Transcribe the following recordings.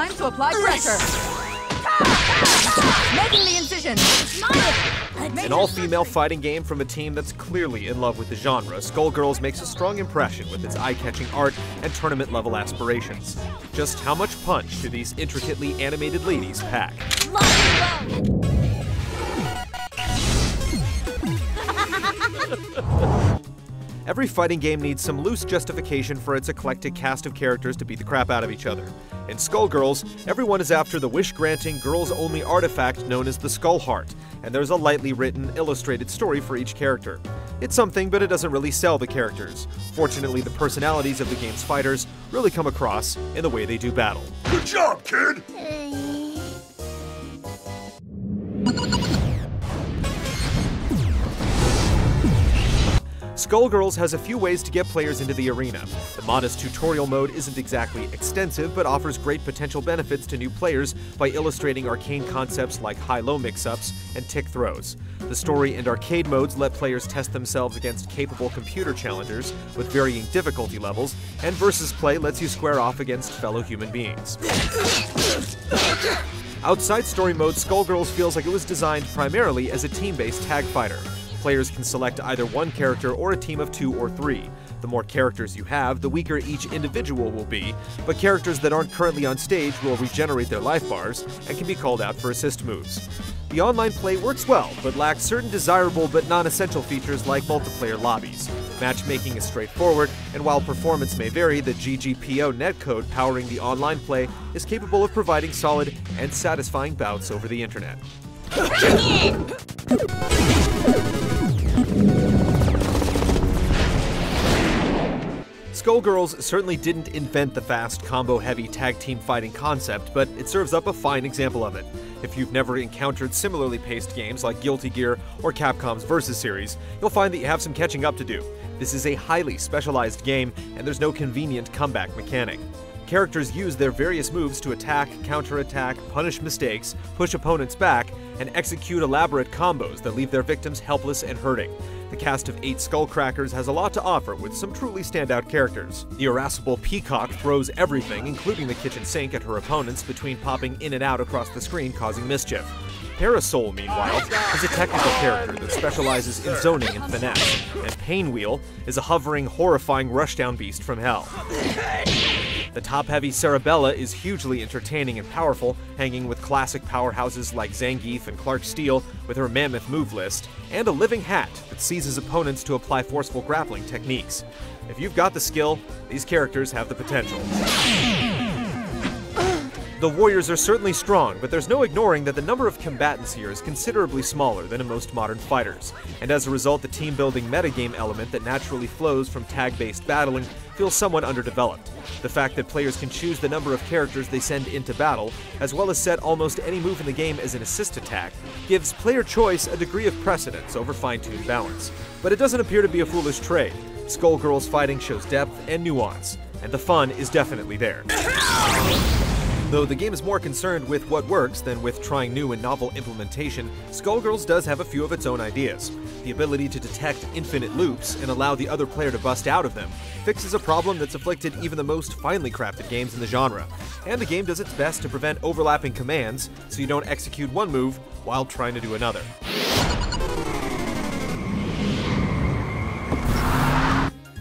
time to apply pressure. Making the incision. An all-female fighting game from a team that's clearly in love with the genre, Skullgirls makes a strong impression with its eye-catching art and tournament-level aspirations. Just how much punch do these intricately animated ladies pack? Every fighting game needs some loose justification for its eclectic cast of characters to beat the crap out of each other. In Skullgirls, everyone is after the wish-granting, girls-only artifact known as the Skull Heart, and there's a lightly written, illustrated story for each character. It's something, but it doesn't really sell the characters. Fortunately, the personalities of the game's fighters really come across in the way they do battle. Good job, kid! Skullgirls has a few ways to get players into the arena. The modest tutorial mode isn't exactly extensive, but offers great potential benefits to new players by illustrating arcane concepts like high-low mix-ups and tick throws. The story and arcade modes let players test themselves against capable computer challengers with varying difficulty levels, and versus play lets you square off against fellow human beings. Outside story mode, Skullgirls feels like it was designed primarily as a team-based tag fighter. Players can select either one character or a team of 2 or 3. The more characters you have, the weaker each individual will be, but characters that aren't currently on stage will regenerate their life bars and can be called out for assist moves. The online play works well, but lacks certain desirable but non-essential features like multiplayer lobbies. Matchmaking is straightforward, and while performance may vary, the GGPO netcode powering the online play is capable of providing solid and satisfying bouts over the internet. Skullgirls certainly didn't invent the fast, combo-heavy tag team fighting concept, but it serves up a fine example of it. If you've never encountered similarly paced games like Guilty Gear or Capcom's Versus series, you'll find that you have some catching up to do. This is a highly specialized game, and there's no convenient comeback mechanic. Characters use their various moves to attack, counterattack, punish mistakes, push opponents back, and execute elaborate combos that leave their victims helpless and hurting. The cast of 8 Skullcrackers has a lot to offer with some truly standout characters. The irascible Peacock throws everything, including the kitchen sink, at her opponents between popping in and out across the screen causing mischief. Parasol, meanwhile, is a technical character that specializes in zoning and finesse, and Painwheel is a hovering, horrifying rushdown beast from hell. The top-heavy Cerebella is hugely entertaining and powerful, hanging with classic powerhouses like Zangief and Clark Steele with her mammoth move list, and a living hat that seizes opponents to apply forceful grappling techniques. If you've got the skill, these characters have the potential. The warriors are certainly strong, but there's no ignoring that the number of combatants here is considerably smaller than in most modern fighters, and as a result, the team-building metagame element that naturally flows from tag-based battling feels somewhat underdeveloped. The fact that players can choose the number of characters they send into battle, as well as set almost any move in the game as an assist attack, gives player choice a degree of precedence over fine-tuned balance. But it doesn't appear to be a foolish trade. Skullgirls fighting shows depth and nuance, and the fun is definitely there. Though the game is more concerned with what works than with trying new and novel implementation, Skullgirls does have a few of its own ideas. The ability to detect infinite loops and allow the other player to bust out of them fixes a problem that's afflicted even the most finely crafted games in the genre. And the game does its best to prevent overlapping commands so you don't execute one move while trying to do another.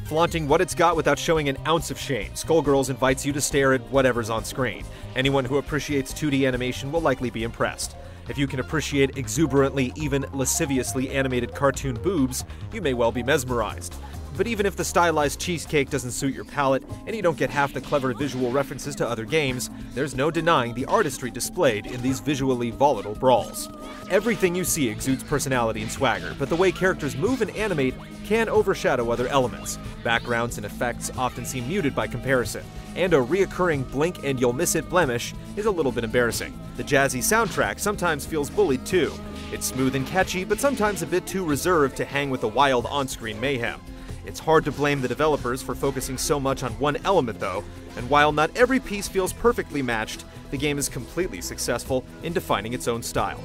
Flaunting what it's got without showing an ounce of shame, Skullgirls invites you to stare at whatever's on screen. Anyone who appreciates 2D animation will likely be impressed. If you can appreciate exuberantly, even lasciviously animated cartoon boobs, you may well be mesmerized. But even if the stylized cheesecake doesn't suit your palate, and you don't get half the clever visual references to other games, there's no denying the artistry displayed in these visually volatile brawls. Everything you see exudes personality and swagger, but the way characters move and animate can overshadow other elements. Backgrounds and effects often seem muted by comparison, and a reoccurring blink and you'll miss it blemish is a little bit embarrassing. The jazzy soundtrack sometimes feels bullied too. It's smooth and catchy, but sometimes a bit too reserved to hang with the wild on-screen mayhem. It's hard to blame the developers for focusing so much on one element though, and while not every piece feels perfectly matched, the game is completely successful in defining its own style.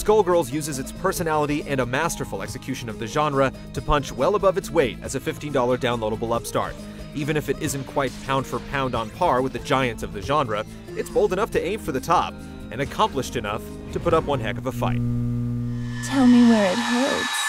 Skullgirls uses its personality and a masterful execution of the genre to punch well above its weight as a $15 downloadable upstart. Even if it isn't quite pound for pound on par with the giants of the genre, it's bold enough to aim for the top, and accomplished enough to put up one heck of a fight. Tell me where it hurts.